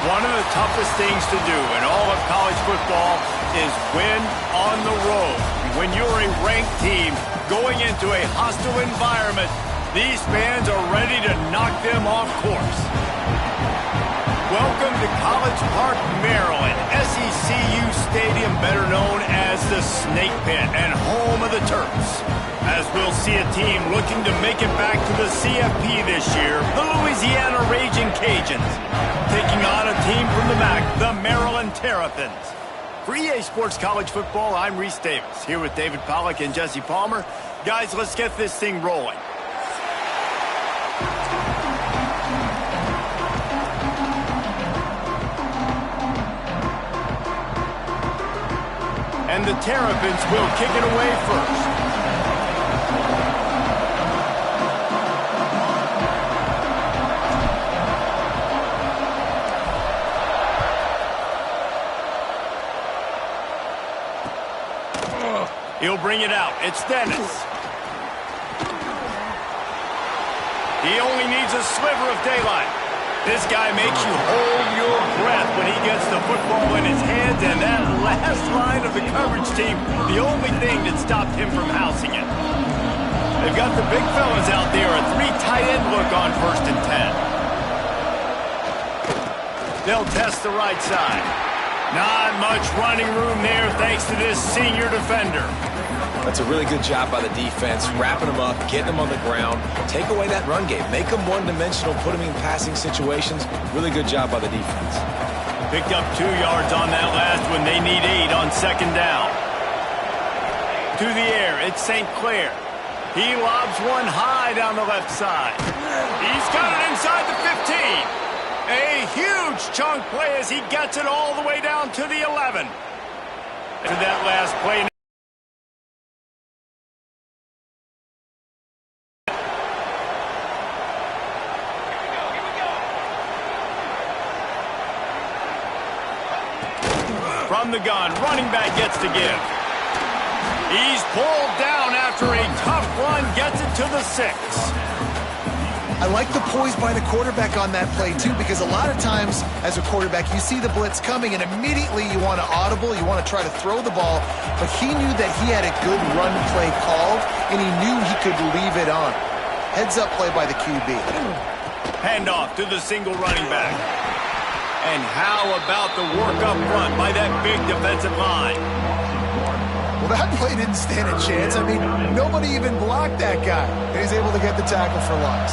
One of the toughest things to do in all of college football is win on the road. When you're a ranked team going into a hostile environment, these fans are ready to knock them off course. Welcome to College Park, Maryland, SECU Stadium, better known as the Snake Pit and home of the Terps. As we'll see a team looking to make it back to the CFP this year, the Louisiana Raging Cajuns, taking on a team from the MAC, the Maryland Terrapins. For EA Sports College Football, I'm Reese Davis, here with David Pollack and Jesse Palmer. Guys, let's get this thing rolling. And the Terrapins will kick it away first. He'll bring it out. It's Dennis. He only needs a sliver of daylight. This guy makes you hold your breath when he gets the football in his hands, and that last line of the coverage team, the only thing that stopped him from housing it. They've got the big fellas out there, a 3 tight end look on 1st and 10. They'll test the right side. Not much running room there thanks to this senior defender. That's a really good job by the defense, wrapping them up, getting them on the ground, take away that run game, make them one-dimensional, put them in passing situations. Really good job by the defense. Picked up 2 yards on that last one. They need 8 on 2nd down. To the air, it's St. Clair. He lobs one high down the left side. He's got it inside the 15. A huge chunk play as he gets it all the way down to the 11. To that last play. From the gun, running back gets to give. He's pulled down after a tough run, gets it to the 6. I like the poise by the quarterback on that play, too, because a lot of times as a quarterback, you see the blitz coming, and immediately you want to audible, you want to try to throw the ball, but he knew that he had a good run play called, and he knew he could leave it on. Heads-up play by the QB. Handoff to the single running back. And how about the work up front by that big defensive line? Well, that play didn't stand a chance. I mean, nobody even blocked that guy, and he's able to get the tackle for loss.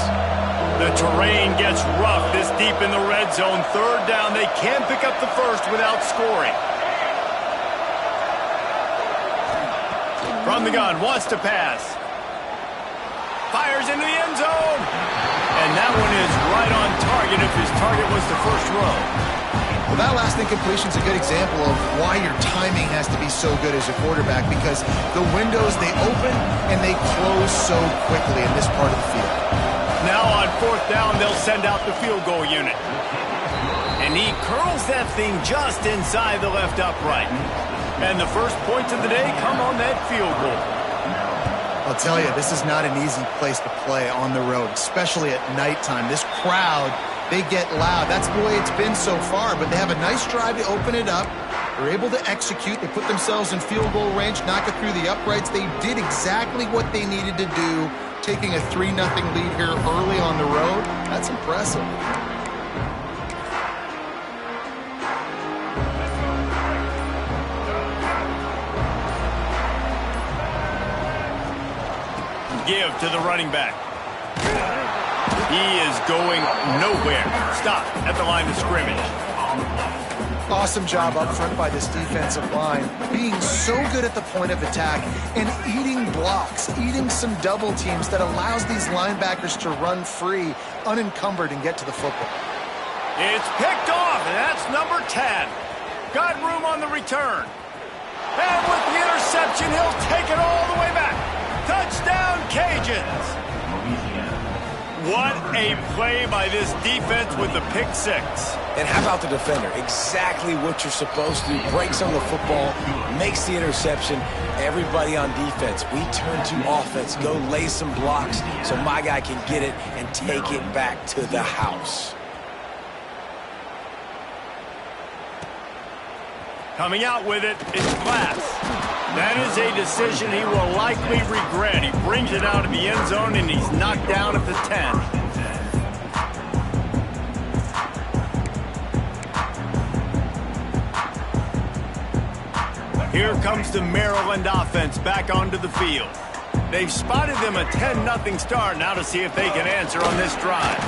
The terrain gets rough this deep in the red zone. 3rd down, they can't pick up the first without scoring. From the gun, wants to pass. Fires into the end zone. And that one is right on target if his target was the first row. Well, that last incompletion is a good example of why your timing has to be so good as a quarterback, because the windows, they open and they close so quickly in this part of the field. Now on 4th down, they'll send out the field goal unit. And he curls that thing just inside the left upright. And the first points of the day come on that field goal. I'll tell you, this is not an easy place to play on the road, especially at nighttime. This crowd, they get loud. That's the way it's been so far, but they have a nice drive to open it up. They're able to execute. They put themselves in field goal range, knock it through the uprights. They did exactly what they needed to do, taking a 3-0 lead here early on the road. That's impressive. Give to the running back. He is going nowhere. Stop at the line of scrimmage. Awesome job up front by this defensive line, being so good at the point of attack and eating blocks, eating some double teams that allows these linebackers to run free, unencumbered, and get to the football. It's picked off, and that's number 10. Got room on the return. And with the interception, he'll take it all the way back. Touchdown, Cajuns! What a play by this defense with the pick 6. And how about the defender? Exactly what you're supposed to do. Breaks on the football, makes the interception. Everybody on defense, we turn to offense. Go lay some blocks so my guy can get it and take it back to the house. Coming out with it is Glass. That is a decision he will likely regret. He brings it out of the end zone, and he's knocked down at the 10. Here comes the Maryland offense back onto the field. They've spotted them a 10-0 start. Now to see if they can answer on this drive.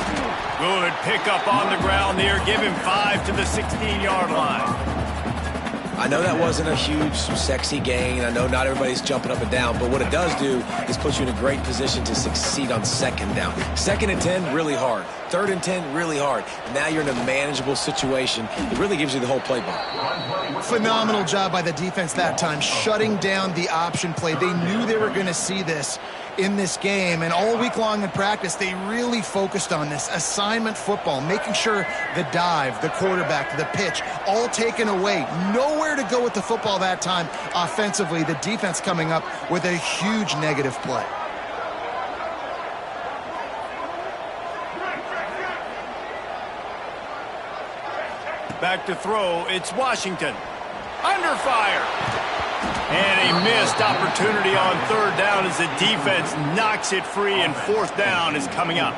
Good pickup on the ground there. Give him 5 to the 16-yard line. I know that wasn't a huge, sexy gain. I know not everybody's jumping up and down, but what it does do is put you in a great position to succeed on second down. 2nd and 10, really hard. 3rd and 10, really hard. Now you're in a manageable situation. It really gives you the whole playbook. Phenomenal job by the defense that time, shutting down the option play. They knew they were going to see this in this game, and all week long in practice, they really focused on this assignment football, making sure the dive, the quarterback, the pitch, all taken away. Nowhere to go with the football that time offensively. The defense coming up with a huge negative play. Back to throw, it's Washington. Under fire. And a missed opportunity on 3rd down as the defense knocks it free, and 4th down is coming up.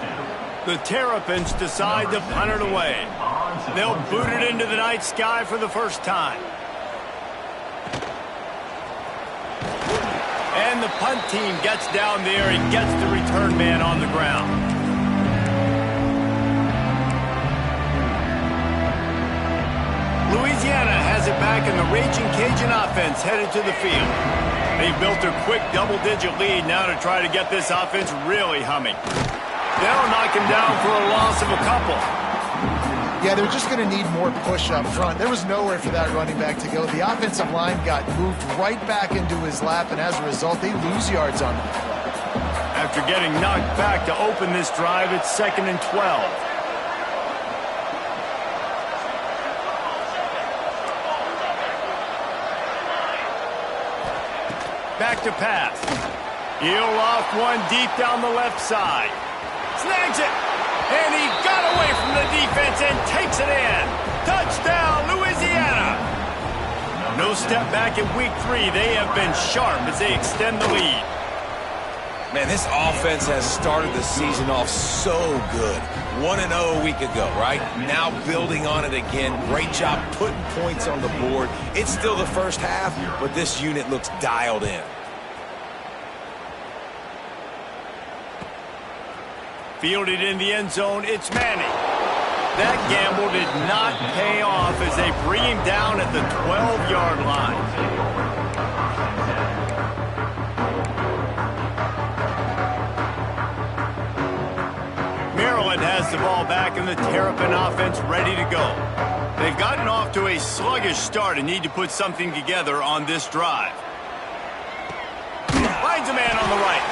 The Terrapins decide to punt it away. They'll boot it into the night sky for the first time. And the punt team gets down there and gets the return man on the ground. Louisiana has it back, and the Raging Cajun offense headed to the field. They built a quick double-digit lead now to try to get this offense really humming. They'll knock him down for a loss of a couple. Yeah, they're just going to need more push up front. There was nowhere for that running back to go. The offensive line got moved right back into his lap, and as a result, they lose yards on them. After getting knocked back to open this drive, it's 2nd and 12. Back to pass. He'll off one deep down the left side. Snags it. And he got away from the defense and takes it in. Touchdown, Louisiana. No step back in week 3. They have been sharp as they extend the lead. Man, this offense has started the season off so good. 1-0 a week ago, right? Now building on it again. Great job putting points on the board. It's still the first half, but this unit looks dialed in. Fielded in the end zone, it's Manning. That gamble did not pay off as they bring him down at the 12-yard line. Maryland has the ball back, and the Terrapin offense ready to go. They've gotten off to a sluggish start and need to put something together on this drive. Finds a man on the right.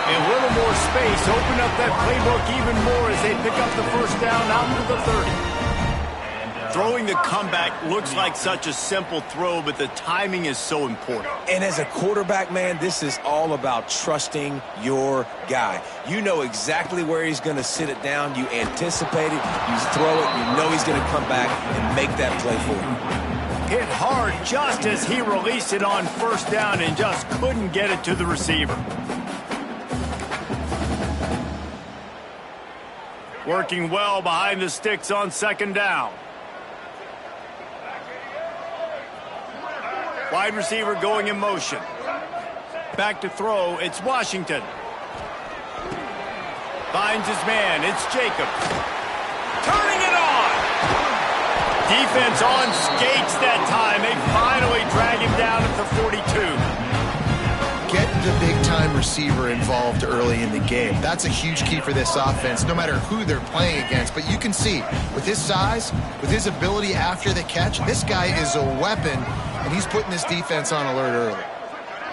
A little more space, open up that playbook even more as they pick up the first down out to the 30. Throwing the comeback looks like such a simple throw, but the timing is so important. And as a quarterback, man, this is all about trusting your guy. You know exactly where he's going to sit it down. You anticipate it. You throw it. You know he's going to come back and make that play for you. Hit hard just as he released it on 1st down and just couldn't get it to the receiver. Working well behind the sticks on 2nd down. Wide receiver going in motion. Back to throw, it's Washington. Finds his man, it's Jacobs. Turning it on! Defense on skates that time. They finally drag him down at the 42. Get the big-time receiver involved early in the game. That's a huge key for this offense, no matter who they're playing against. But you can see, with his size, with his ability after the catch, this guy is a weapon, and he's putting this defense on alert early.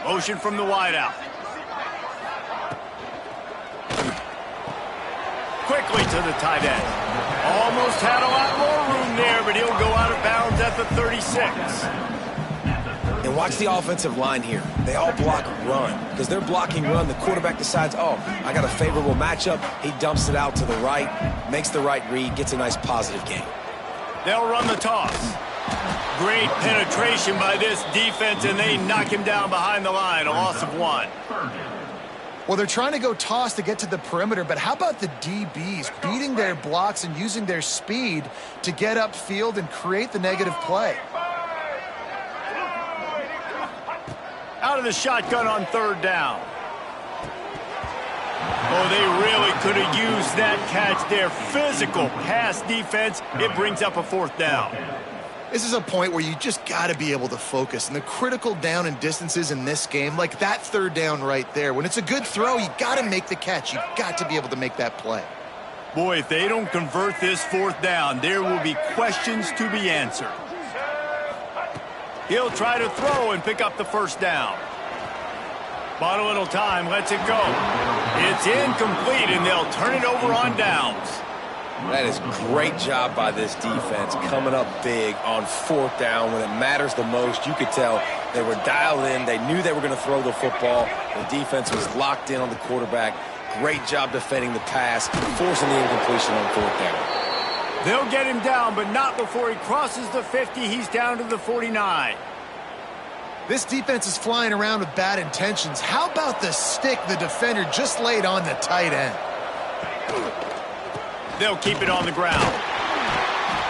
Motion from the wideout. Quickly to the tight end. Almost had a lot more room there, but he'll go out of bounds at the 36. And watch the offensive line here. They all block run. Because they're blocking run, the quarterback decides, oh, I got a favorable matchup. He dumps it out to the right, makes the right read, gets a nice positive gain. They'll run the toss. Great penetration by this defense, and they knock him down behind the line. A loss of 1. Well, they're trying to go toss to get to the perimeter, but how about the DBs beating their blocks and using their speed to get upfield and create the negative play? Out of the shotgun on 3rd down. Oh, they really could have used that catch there. Physical pass defense. It brings up a 4th down. This is a point where you just got to be able to focus. And the critical down and distances in this game, like that 3rd down right there, when it's a good throw, you got to make the catch. You got to be able to make that play. Boy, if they don't convert this 4th down, there will be questions to be answered. He'll try to throw and pick up the 1st down. Bought a little time, lets it go. It's incomplete, and they'll turn it over on downs. That is great job by this defense, coming up big on 4th down when it matters the most. You could tell they were dialed in. They knew they were going to throw the football. The defense was locked in on the quarterback. Great job defending the pass, forcing the incompletion on 4th down. They'll get him down, but not before he crosses the 50. He's down to the 49. This defense is flying around with bad intentions. How about the stick the defender just laid on the tight end? They'll keep it on the ground.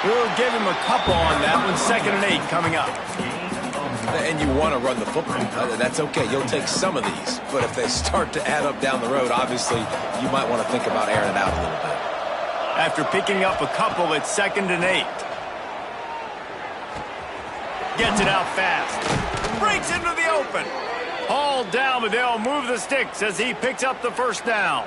We'll give him a couple on that one. 2nd and 8 coming up. And you want to run the football. That's okay. You'll take some of these. But if they start to add up down the road, obviously you might want to think about airing it out a little bit. After picking up a couple, it's 2nd and 8. Gets it out fast. Breaks into the open. Hauled down, but they'll move the sticks as he picks up the 1st down.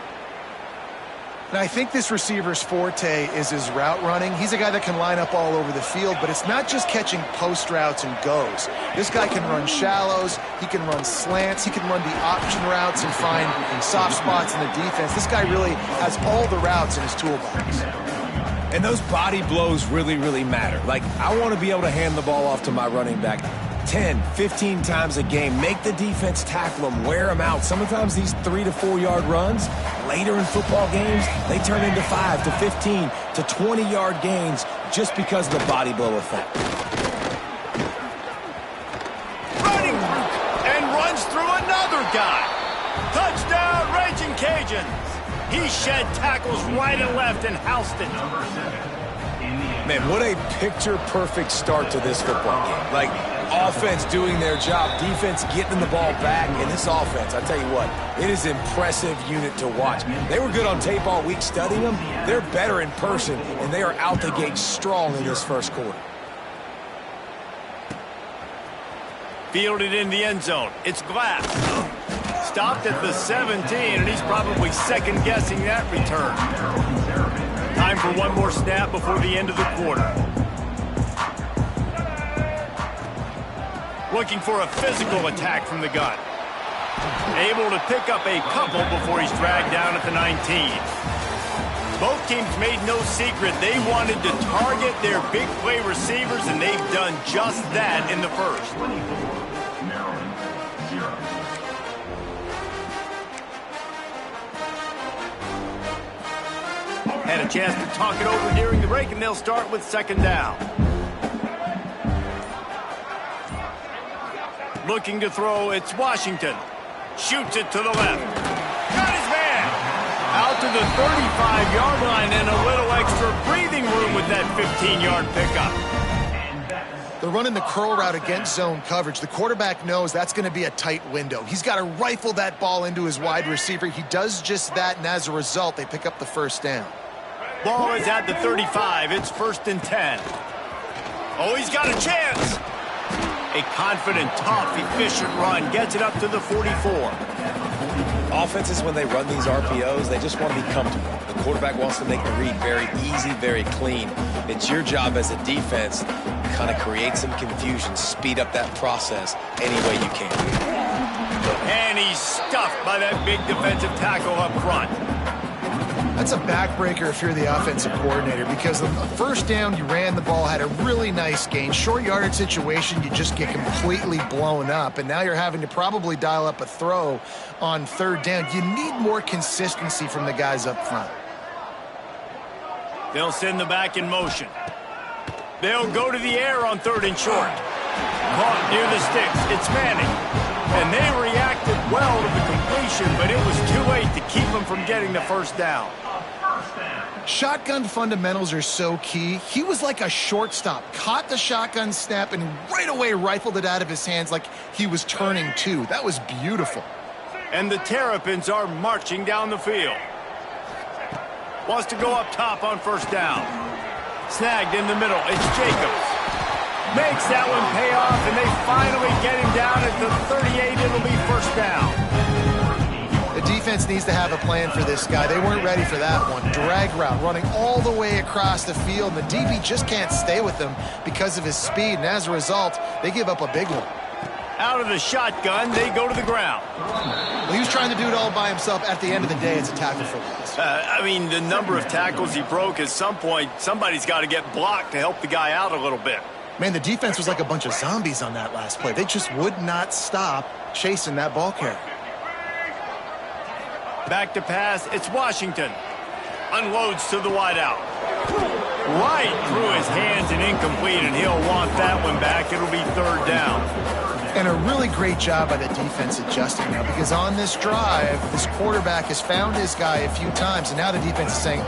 And I think this receiver's forte is his route running. He's a guy that can line up all over the field, but it's not just catching post routes and goes. This guy can run shallows, he can run slants, he can run the option routes and find soft spots in the defense. This guy really has all the routes in his toolbox. And those body blows really, really matter. Like, I want to be able to hand the ball off to my running back 10, 15 times a game. Make the defense tackle them, wear them out. Sometimes these 3 to 4 yard runs, later in football games, they turn into 5 to 15 to 20 yard gains just because of the body blow effect. Running and runs through another guy. Touchdown, Raging Cajuns. He shed tackles right and left and housed it. Man, what a picture-perfect start to this football game. Like, offense doing their job, defense getting the ball back, and this offense, I tell you what, it is an impressive unit to watch. They were good on tape all week studying them. They're better in person, and they are out the gate strong in this 1st quarter. Fielded in the end zone. It's Glass. Stopped at the 17, and he's probably second-guessing that return. Time for one more snap before the end of the quarter. Looking for a physical attack from the gun. Able to pick up a couple before he's dragged down at the 19. Both teams made no secret they wanted to target their big play receivers, and they've done just that in the 1st. Had a chance to talk it over during the break, and they'll start with 2nd down. Looking to throw, it's Washington. Shoots it to the left. Got his man. Out to the 35-yard line, and a little extra breathing room with that 15-yard pickup. They're running the curl route against zone coverage. The quarterback knows that's going to be a tight window. He's got to rifle that ball into his wide receiver. He does just that, and as a result, they pick up the 1st down. Ball is at the 35. It's 1st and 10. Oh, he's got a chance. A confident, tough, efficient run gets it up to the 44. Offenses, when they run these RPOs, they just want to be comfortable. The quarterback wants to make the read very easy, very clean. It's your job as a defense to kind of create some confusion, speed up that process any way you can. And he's stuffed by that big defensive tackle up front. That's a backbreaker if you're the offensive coordinator, because the 1st down, you ran the ball, had a really nice gain. Short yardage situation, you just get completely blown up, and now you're having to probably dial up a throw on 3rd down. You need more consistency from the guys up front. They'll send the back in motion. They'll go to the air on 3rd and short. Caught near the sticks. It's Manning. And they reacted well to the completion, but it was too late to keep them from getting the first down. Shotgun fundamentals are so key. He was like a shortstop. Caught the shotgun snap and right away rifled it out of his hands like he was turning two. That was beautiful. And the Terrapins are marching down the field. Wants to go up top on 1st down. Snagged in the middle. It's Jacobs. Makes that one pay off, and they finally get him down at the 38. It'll be 1st down. The defense needs to have a plan for this guy. They weren't ready for that one. Drag route, running all the way across the field. And the DB just can't stay with him because of his speed. And as a result, they give up a big one. Out of the shotgun, they go to the ground. Well, he was trying to do it all by himself. At the end of the day, it's a tackle for loss. I mean, the number of tackles he broke, at some point, somebody's got to get blocked to help the guy out a little bit. Man, the defense was like a bunch of zombies on that last play. They just would not stop chasing that ball carrier. Back to pass, it's Washington. Unloads to the wideout. Right through his hands and incomplete, and he'll want that one back. It'll be 3rd down. And a really great job by the defense adjusting now, because on this drive, this quarterback has found his guy a few times, and now the defense is saying,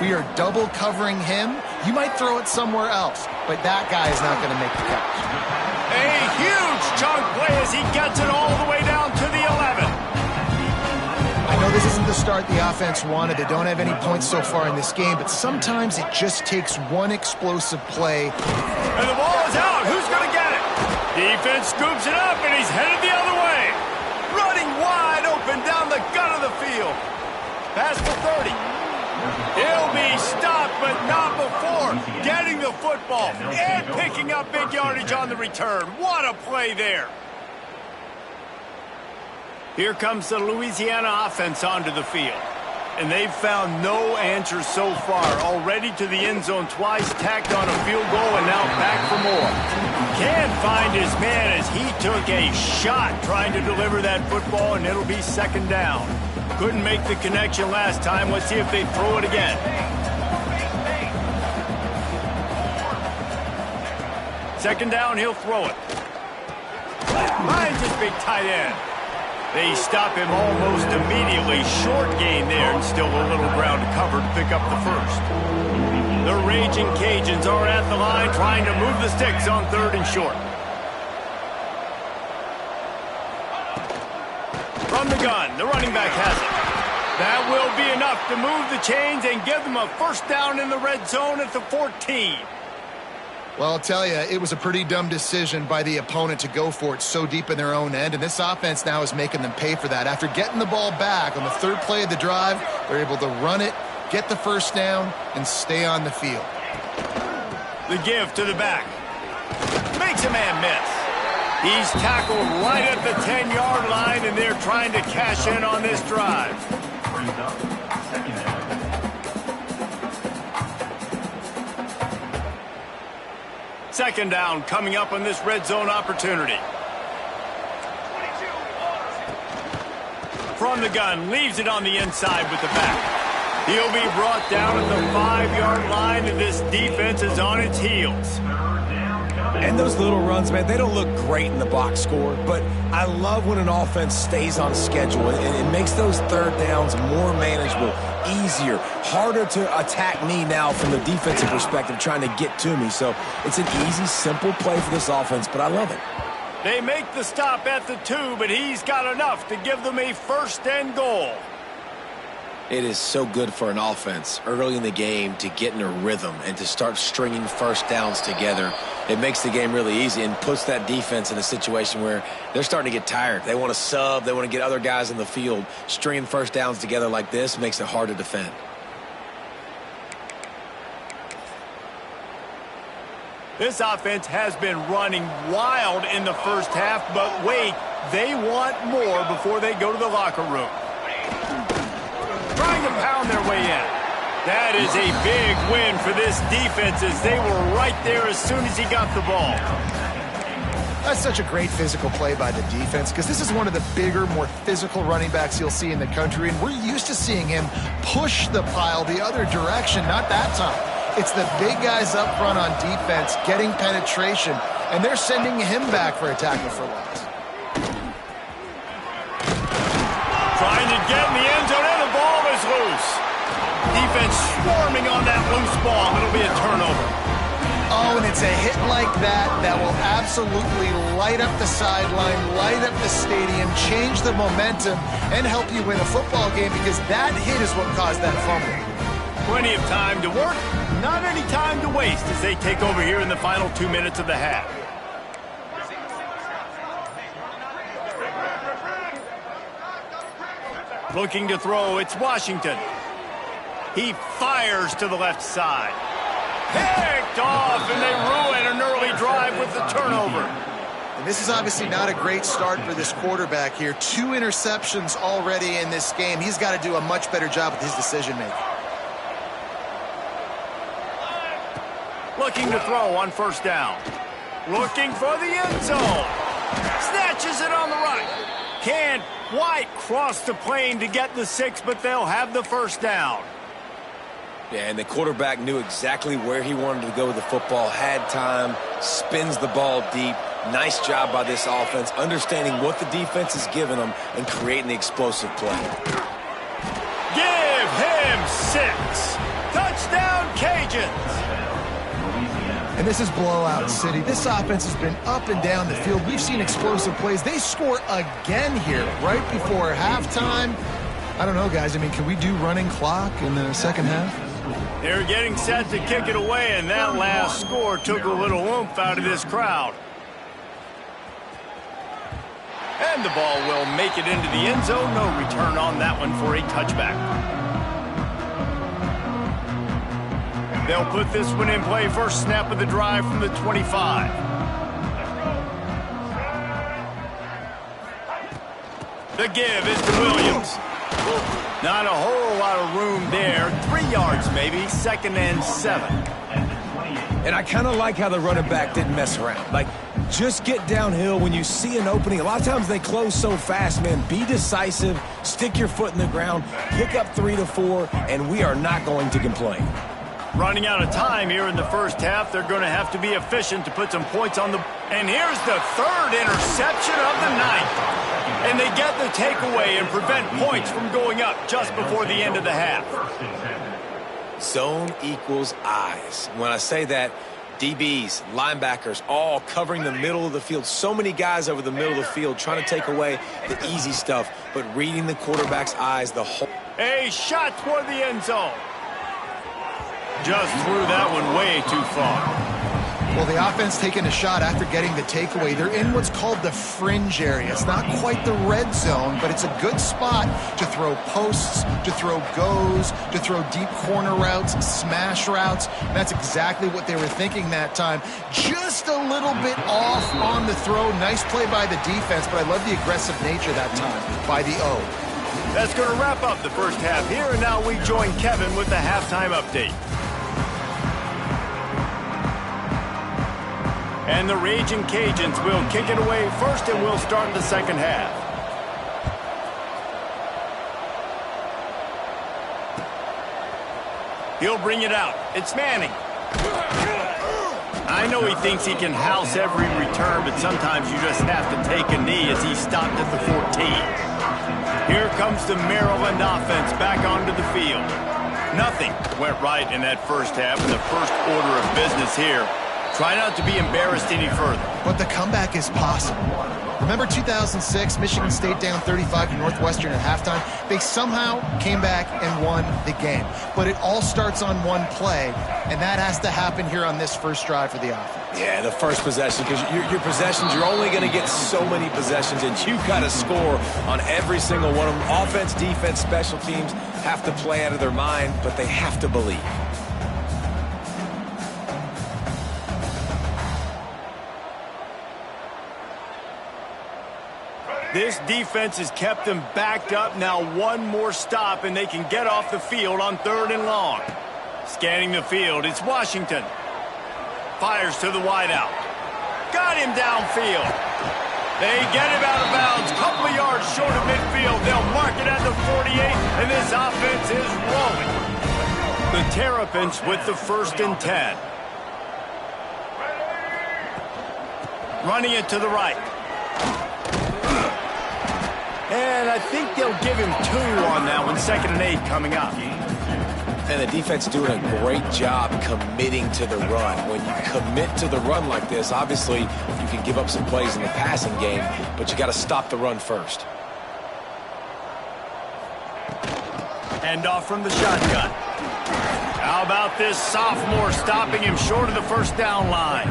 we are double covering him. You might throw it somewhere else, but that guy is not going to make the catch. A huge chunk play as he gets it all the way down to the 11. I know this isn't the start the offense wanted. They don't have any points so far in this game, but sometimes it just takes one explosive play. And the ball is out. Who's going to get it? Defense scoops it up, and he's headed the other way. Running wide open down the gut of the field. Past the 30. He'll be stopped, but not before getting the football and picking up big yardage on the return. What a play there. Here comes the Louisiana offense onto the field. And they've found no answers so far. Already to the end zone twice, tacked on a field goal, and now back for more. Can't find his man as he took a shot trying to deliver that football, and it'll be 2nd down. Couldn't make the connection last time. Let's see if they throw it again. Second down, he'll throw it. Finds his big tight end. They stop him almost immediately. Short gain there, and still a little ground to cover to pick up the 1st. The Raging Cajuns are at the line trying to move the sticks on 3rd and short. From the gun, the running back has it. That will be enough to move the chains and give them a 1st down in the red zone at the 14. Well, I'll tell you, it was a pretty dumb decision by the opponent to go for it so deep in their own end, and this offense now is making them pay for that. After getting the ball back on the 3rd play of the drive, they're able to run it, get the 1st down, and stay on the field. The give to the back. Makes a man miss. He's tackled right at the 10-yard line, and they're trying to cash in on this drive. Second down coming up on this red zone opportunity. From the gun, leaves it on the inside with the back. He'll be brought down at the 5-yard line, and this defense is on its heels. And those little runs, man, they don't look great in the box score, but I love when an offense stays on schedule, and it makes those 3rd downs more manageable, easier, harder to attack me now from the defensive perspective trying to get to me. So it's an easy, simple play for this offense, but I love it. They make the stop at the 2, but he's got enough to give them a 1st and goal. It is so good for an offense early in the game to get in a rhythm and to start stringing 1st downs together. It makes the game really easy and puts that defense in a situation where they're starting to get tired. They want to sub. They want to get other guys in the field. Stringing 1st downs together like this makes it hard to defend. This offense has been running wild in the 1st half, but wait, they want more before they go to the locker room. Trying to pound their way in. That is a big win for this defense as they were right there as soon as he got the ball. That's such a great physical play by the defense because this is one of the bigger, more physical running backs you'll see in the country, and we're used to seeing him push the pile the other direction, not that time. It's the big guys up front on defense getting penetration, and they're sending him back for a tackle for loss. Trying to get in the end zone, and the ball is loose. Defense swarming on that loose ball. It'll be a turnover. Oh, and it's a hit like that that will absolutely light up the sideline, light up the stadium, change the momentum, and help you win a football game, because that hit is what caused that fumble. Plenty of time to work, not any time to waste as they take over here in the final 2 minutes of the half. Looking to throw, it's Washington. He fires to the left side. Picked off, and they ruin an early drive with the turnover. And this is obviously not a great start for this quarterback here. 2 interceptions already in this game. He's got to do a much better job with his decision-making. Looking to throw on first down. Looking for the end zone. Snatches it on the right. Can't quite cross the plane to get the 6, but they'll have the first down. Yeah, and the quarterback knew exactly where he wanted to go with the football, had time, spins the ball deep. Nice job by this offense, understanding what the defense is giving them and creating the explosive play. Give him 6. Touchdown, Cajuns. And this is blowout city. This offense has been up and down the field. We've seen explosive plays. They score again here right before halftime. I don't know, guys. I mean, can we do running clock in the second half? They're getting set to kick it away, and that last score took a little oomph out of this crowd. And the ball will make it into the end zone. No return on that one for a touchback. They'll put this one in play. First snap of the drive from the 25. The give is to Williams. Not a whole lot of room there. 3 yards maybe. 2nd and 7. And I kind of like how the running back didn't mess around. Like, just get downhill when you see an opening. A lot of times they close so fast, man. Be decisive. Stick your foot in the ground. Pick up 3 to 4, and we are not going to complain. Running out of time here in the first half. They're going to have to be efficient to put some points on the... And here's the 3rd interception of the night. And they get the takeaway and prevent points from going up just before the end of the half. Zone equals eyes. When I say that, DBs, linebackers, all covering the middle of the field. So many guys over the middle of the field trying to take away the easy stuff, but reading the quarterback's eyes the whole... A shot toward the end zone. Just threw that one way too far. Well, the offense taking a shot after getting the takeaway. They're in what's called the fringe area. It's not quite the red zone, but it's a good spot to throw posts, to throw goes, to throw deep corner routes, smash routes. And that's exactly what they were thinking that time. Just a little bit off on the throw. Nice play by the defense, but I love the aggressive nature that time by the O. That's going to wrap up the first half here, and now we join Kevin with the halftime update. And the Raging Cajuns will kick it away first, and we'll start the second half. He'll bring it out. It's Manning. I know he thinks he can house every return, but sometimes you just have to take a knee as he stopped at the 14. Here comes the Maryland offense back onto the field. Nothing went right in that first half, and the first order of business here. Try not to be embarrassed any further. But the comeback is possible. Remember 2006, Michigan State down 35 to Northwestern at halftime? They somehow came back and won the game. But it all starts on one play, and that has to happen here on this first drive for the offense. Yeah, the first possession, because your possessions, you're only going to get so many possessions, and you've got to score on every single one of them. Offense, defense, special teams have to play out of their mind, but they have to believe. This defense has kept them backed up. Now one more stop, and they can get off the field on 3rd and long. Scanning the field, it's Washington. Fires to the wideout. Got him downfield. They get him out of bounds. Couple of yards short of midfield. They'll mark it at the 48, and this offense is rolling. The Terrapins with the 1st and 10. Running it to the right. And I think they'll give him 2 on that one. 2nd and 8 coming up. And the defense doing a great job committing to the run. When you commit to the run like this, obviously you can give up some plays in the passing game, but you got to stop the run first. Hand off from the shotgun. How about this sophomore stopping him short of the 1st down line?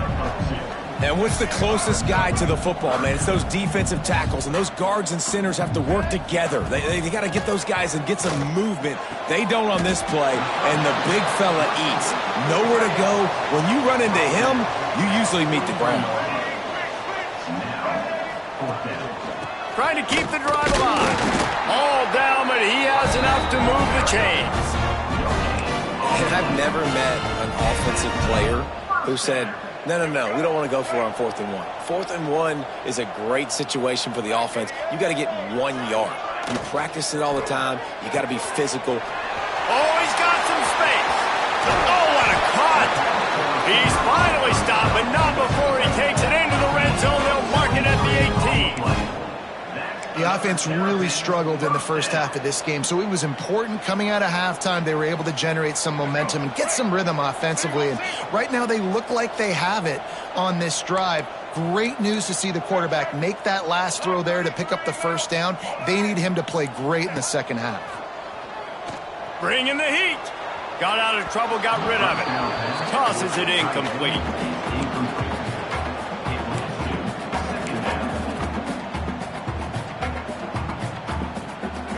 And what's the closest guy to the football, man? It's those defensive tackles, and those guards and centers have to work together. They got to get those guys and get some movement. They don't on this play, and the big fella eats. Nowhere to go. When you run into him, you usually meet the ground. Trying to keep the drive alive. All down, but he has enough to move the chains. And I've never met an offensive player who said, no, we don't want to go for it on 4th and 1. 4th and 1 is a great situation for the offense. You got to get 1 yard. You practice it all the time. You got to be physical. Oh, he's got some space. Oh, what a cut. He's finally stopped, but not before he takes it into the red zone. They'll mark it at the 18. The offense really struggled in the first half of this game, so it was important coming out of halftime. They were able to generate some momentum and get some rhythm offensively, and right now they look like they have it on this drive. Great news to see the quarterback make that last throw there to pick up the 1st down. They need him to play great in the 2nd half. Bring in the heat. Got out of trouble, got rid of it. Tosses it incomplete.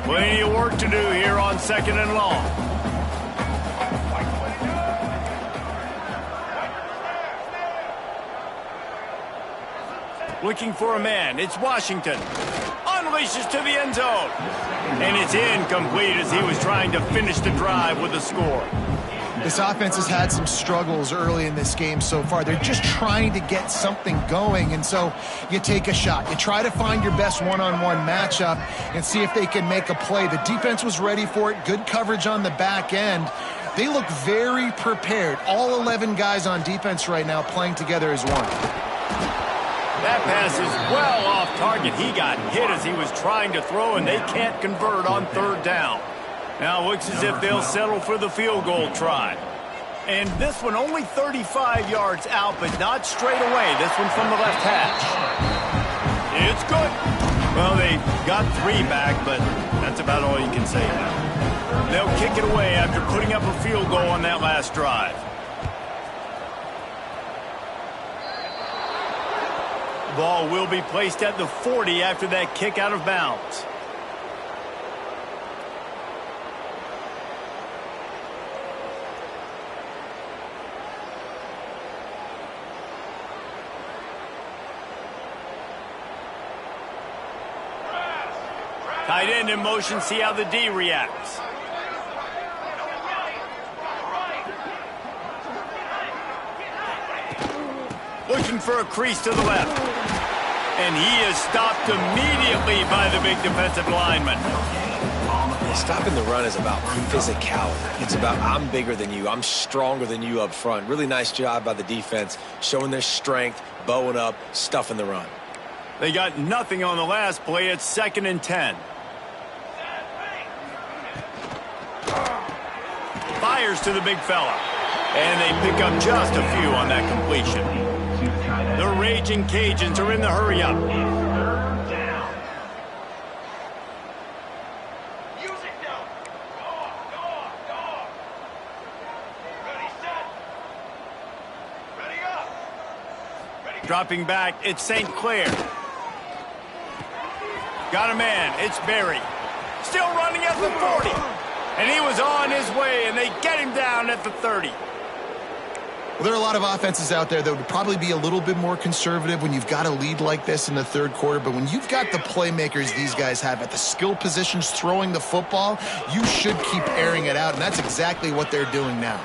Plenty of work to do here on 2nd and long. Looking for a man. It's Washington. Unleashes to the end zone. And it's incomplete as he was trying to finish the drive with a score. This offense has had some struggles early in this game so far. They're just trying to get something going, and so you take a shot. You try to find your best one-on-one matchup and see if they can make a play. The defense was ready for it. Good coverage on the back end. They look very prepared. All 11 guys on defense right now playing together as one. That pass is well off target. He got hit as he was trying to throw, and they can't convert on 3rd down. Now it looks as if they'll settle for the field goal try. And this one only 35 yards out, but not straight away. This one from the left hash. It's good. Well, they got 3 back, but that's about all you can say now. They'll kick it away after putting up a field goal on that last drive. The ball will be placed at the 40 after that kick out of bounds. Tight end in motion, see how the D reacts. Looking for a crease to the left. And he is stopped immediately by the big defensive lineman. Stopping the run is about physicality. It's about I'm bigger than you. I'm stronger than you up front. Really nice job by the defense, showing their strength, bowing up, stuffing the run. They got nothing on the last play. It's 2nd and 10. Fires to the big fella. And they pick up just a few on that completion. The Raging Cajuns are in the hurry up. Dropping back, it's St. Clair. Got a man, it's Berry. Still running at the 40. And he was on his way, and they get him down at the 30. Well, there are a lot of offenses out there that would probably be a little bit more conservative when you've got a lead like this in the 3rd quarter. But when you've got the playmakers these guys have at the skill positions throwing the football, you should keep airing it out, and that's exactly what they're doing now.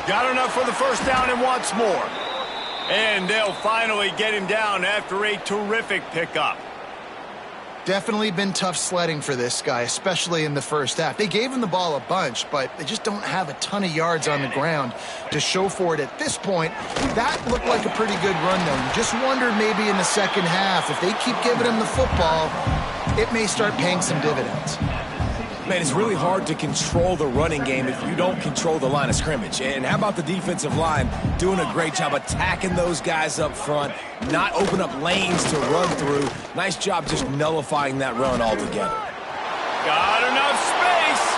Got enough for the 1st down and wants more. And they'll finally get him down after a terrific pickup. Definitely been tough sledding for this guy, especially in the first half. They gave him the ball a bunch, but they just don't have a ton of yards on the ground to show for it at this point. That looked like a pretty good run, though. You just wondered maybe in the second half, if they keep giving him the football, it may start paying some dividends. Man, it's really hard to control the running game if you don't control the line of scrimmage. And how about the defensive line doing a great job attacking those guys up front, not open up lanes to run through. Nice job just nullifying that run altogether. Got enough space.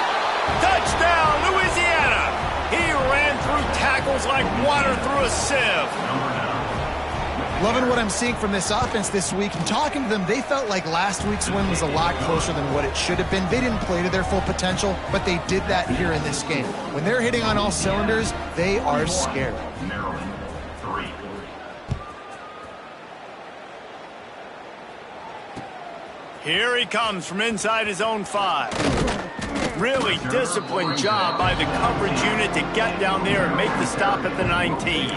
Touchdown, Louisiana. He ran through tackles like water through a sieve. Loving what I'm seeing from this offense this week. And talking to them, they felt like last week's win was a lot closer than what it should have been. They didn't play to their full potential, but they did that here in this game. When they're hitting on all cylinders, they are scared. Here he comes from inside his own 5. Really disciplined job by the coverage unit to get down there and make the stop at the 19.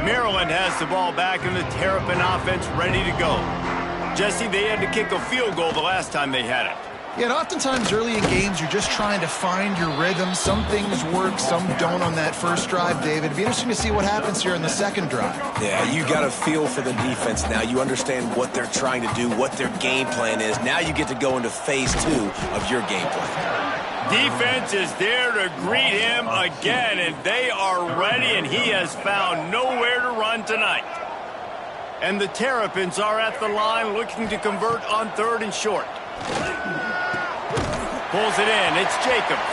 Maryland has the ball back in the Terrapin offense ready to go. Jesse, they had to kick a field goal the last time they had it. Yeah, and oftentimes early in games, you're just trying to find your rhythm. Some things work, some don't on that first drive, David. It'd be interesting to see what happens here in the second drive. Yeah, you got a feel for the defense now. You understand what they're trying to do, what their game plan is. Now you get to go into phase 2 of your game plan. Defense is there to greet him again, and they are ready, and he has found nowhere to run tonight. And the Terrapins are at the line looking to convert on 3rd and short. Pulls it in. It's Jacobs.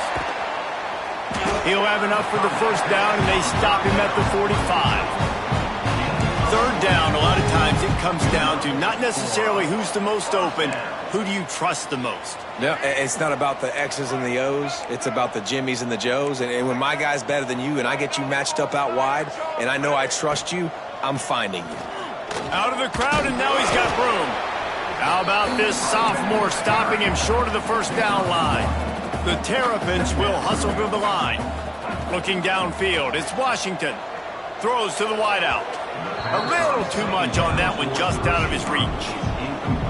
He'll have enough for the first down, and they stop him at the 45. 3rd down, a lot of times it comes down to not necessarily who's the most open, who do you trust the most? No, it's not about the X's and the O's. It's about the Jimmies and the Joes. And when my guy's better than you and I get you matched up out wide and I know I trust you, I'm finding you. Out of the crowd, and now he's got room. How about this sophomore stopping him short of the first down line? The Terrapins will hustle to the line. Looking downfield, it's Washington. Throws to the wideout. A little too much on that one, just out of his reach.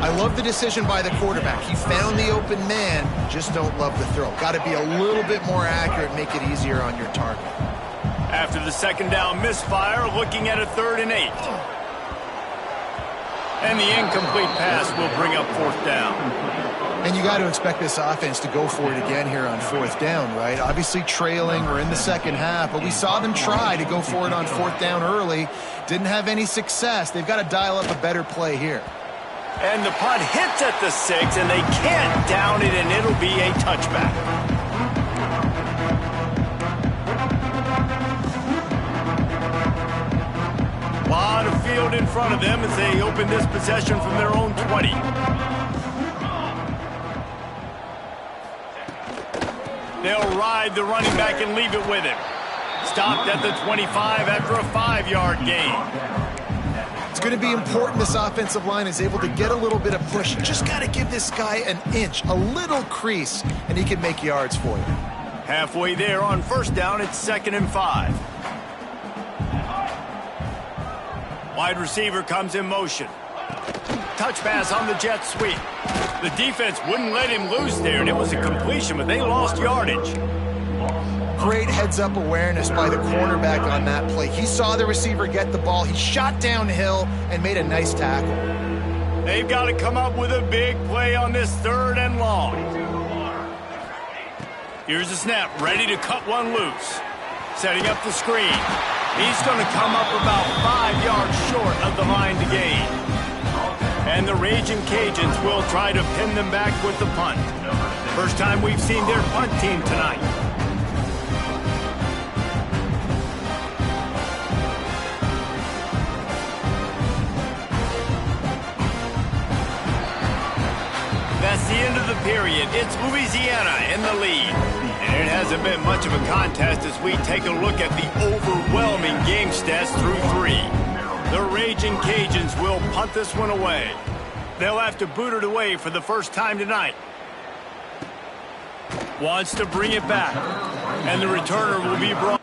I love the decision by the quarterback. He found the open man, just don't love the throw. Got to be a little bit more accurate, make it easier on your target. After the second down misfire, looking at a 3rd and 8. And the incomplete pass will bring up 4th down. And you got to expect this offense to go for it again here on 4th down, right? Obviously trailing, we're in the second half, but we saw them try to go for it on 4th down early. Didn't have any success. They've got to dial up a better play here. And the punt hits at the 6, and they can't down it, and it'll be a touchback. A lot of field in front of them as they open this possession from their own 20. They'll ride the running back and leave it with him. Stopped at the 25 after a 5-yard gain. It's going to be important this offensive line is able to get a little bit of push. You just got to give this guy an inch, a little crease, and he can make yards for you. Halfway there on 1st down, it's 2nd and 5. Wide receiver comes in motion. Touch pass on the jet sweep. The defense wouldn't let him loose there, and it was a completion, but they lost yardage. Great heads-up awareness by the cornerback on that play. He saw the receiver get the ball. He shot downhill and made a nice tackle. They've got to come up with a big play on this 3rd and long. Here's the snap, ready to cut one loose. Setting up the screen. He's going to come up about 5 yards short of the line to gain. And the Raging Cajuns will try to pin them back with the punt. First time we've seen their punt team tonight. That's the end of the period. It's Louisiana in the lead. And it hasn't been much of a contest as we take a look at the overwhelming game stats through 3. The Raging Cajuns will punt this one away. They'll have to boot it away for the first time tonight. Wants to bring it back. And the returner will be brought.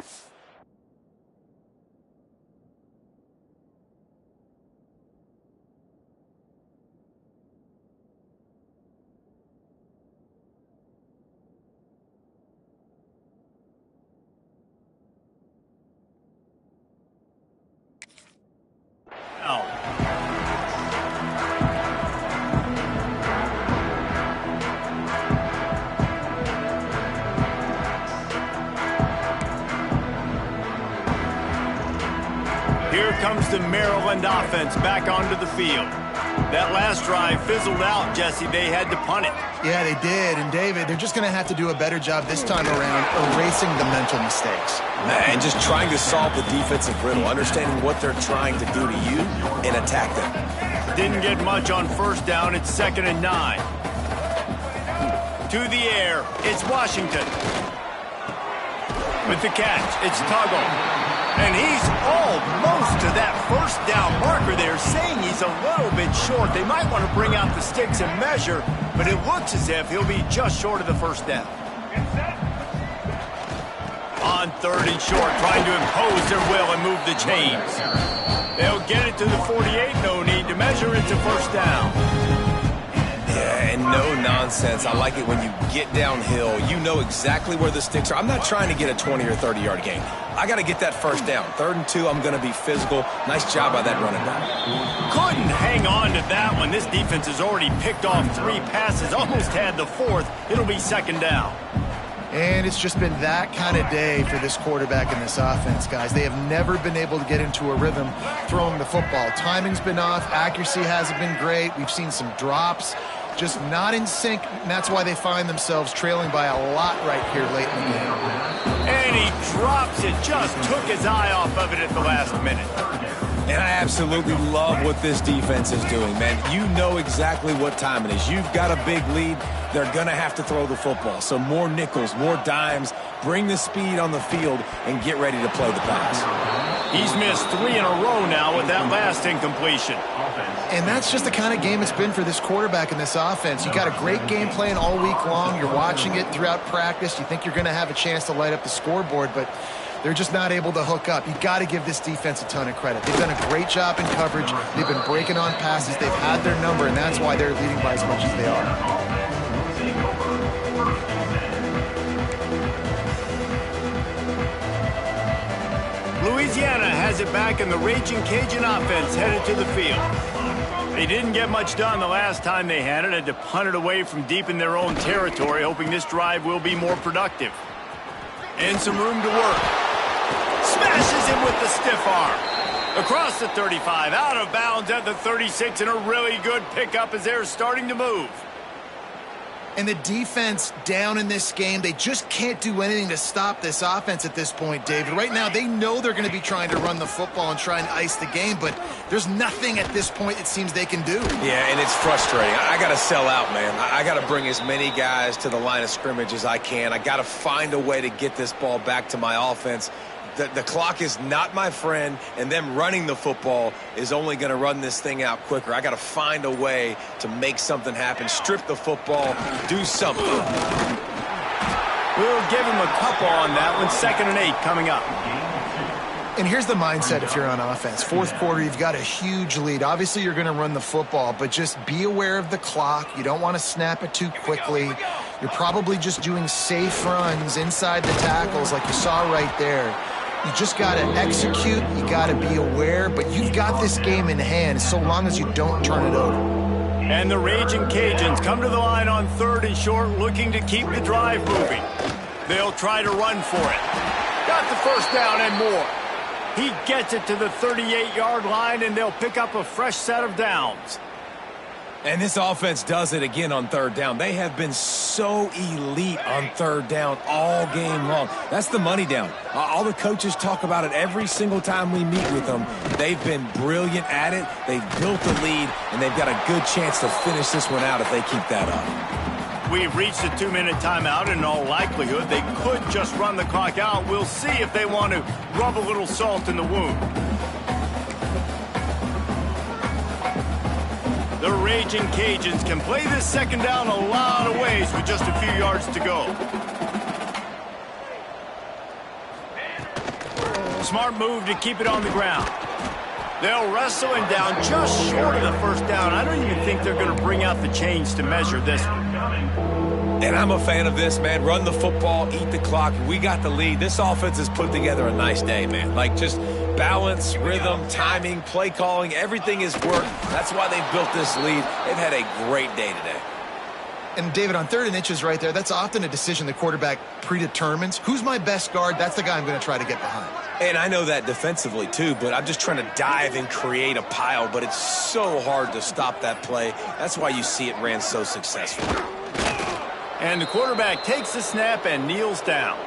comes the Maryland offense back onto the field. That last drive fizzled out, Jesse. They had to punt it. Yeah, they did. And, David, they're just going to have to do a better job this time around erasing the mental mistakes. And just trying to solve the defensive riddle, understanding what they're trying to do to you and attack them. Didn't get much on first down. It's 2nd and 9. To the air, it's Washington. With the catch, it's Tuggle. And he's almost to that first down marker there, saying he's a little bit short. They might want to bring out the sticks and measure, but it looks as if he'll be just short of the first down. On 3rd and short, trying to impose their will and move the chains. They'll get it to the 48, no need to measure it to first down. Yeah, and no nonsense. I like it when you get downhill. You know exactly where the sticks are. I'm not trying to get a 20 or 30-yard gain. I got to get that first down. 3rd and 2, I'm going to be physical. Nice job by that running back. Couldn't hang on to that one. This defense has already picked off 3 passes, almost had the 4th. It'll be 2nd down. And it's just been that kind of day for this quarterback and this offense, guys. They have never been able to get into a rhythm throwing the football. Timing's been off. Accuracy hasn't been great. We've seen some drops. Just not in sync, and that's why they find themselves trailing by a lot right here late in the game. And he drops it. Just took his eye off of it at the last minute. And I absolutely love what this defense is doing, man. You know exactly what time it is. You've got a big lead. They're going to have to throw the football. So more nickels, more dimes, bring the speed on the field, and get ready to play the pass. He's missed 3 in a row now with that last incompletion. And that's just the kind of game it's been for this quarterback and this offense. You got a great game plan all week long. You're watching it throughout practice. You think you're going to have a chance to light up the scoreboard, but they're just not able to hook up. You got to give this defense a ton of credit. They've done a great job in coverage. They've been breaking on passes. They've had their number, and that's why they're leading by as much as they are. Louisiana has it back, and the Raging Cajun offense headed to the field. They didn't get much done the last time they had it. Had to punt it away from deep in their own territory, hoping this drive will be more productive. And some room to work. Smashes him with the stiff arm. Across the 35, out of bounds at the 36, and a really good pickup as they're starting to move. And the defense down in this game, they just can't do anything to stop this offense at this point, David. Right now, they know they're going to be trying to run the football and try and ice the game, but there's nothing at this point it seems they can do. Yeah, and it's frustrating. I got to sell out, man. I got to bring as many guys to the line of scrimmage as I can. I got to find a way to get this ball back to my offense. The clock is not my friend, and them running the football is only going to run this thing out quicker. I got to find a way to make something happen, strip the football, do something. We'll give him a couple on that one. 2nd and 8 coming up. And here's the mindset if you're on offense. 4th quarter, you've got a huge lead. Obviously, you're going to run the football, but just be aware of the clock. You don't want to snap it too quickly. You're probably just doing safe runs inside the tackles like you saw right there. You just got to execute. You got to be aware, but you've got this game in hand so long as you don't turn it over. And the Raging Cajuns come to the line on 3rd and short, looking to keep the drive moving. They'll try to run for it. Got the first down and more. He gets it to the 38-yard line, and they'll pick up a fresh set of downs. And this offense does it again on 3rd down. They have been so elite on 3rd down all game long. That's the money down. All the coaches talk about it every single time we meet with them. They've been brilliant at it. They've built the lead, and they've got a good chance to finish this one out if they keep that up. We've reached a 2-minute timeout, and in all likelihood, they could just run the clock out. We'll see if they want to rub a little salt in the wound. The Raging Cajuns can play this 2nd down a lot of ways with just a few yards to go. Smart move to keep it on the ground. They'll wrestle him down just short of the first down. I don't even think they're going to bring out the chains to measure this one. And I'm a fan of this, man. Run the football, eat the clock. We got the lead. This offense has put together a nice day, man. Like, just balance, rhythm, timing, play calling, everything is working. That's why they've built this lead. They've had a great day today. And, David, on 3rd and inches right there, that's often a decision the quarterback predetermines. Who's my best guard? That's the guy I'm going to try to get behind. And I know that defensively too, but I'm just trying to dive and create a pile, but it's so hard to stop that play. That's why you see it ran so successfully. And the quarterback takes the snap and kneels down.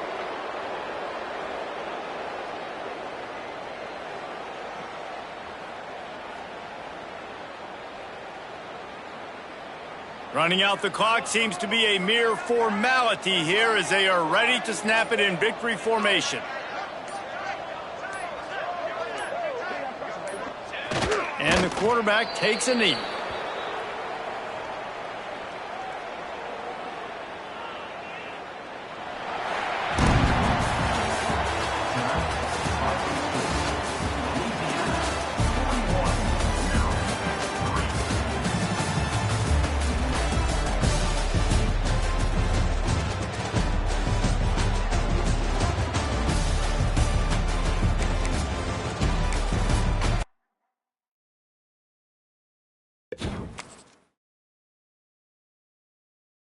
Running out the clock seems to be a mere formality here as they are ready to snap it in victory formation. And the quarterback takes a knee.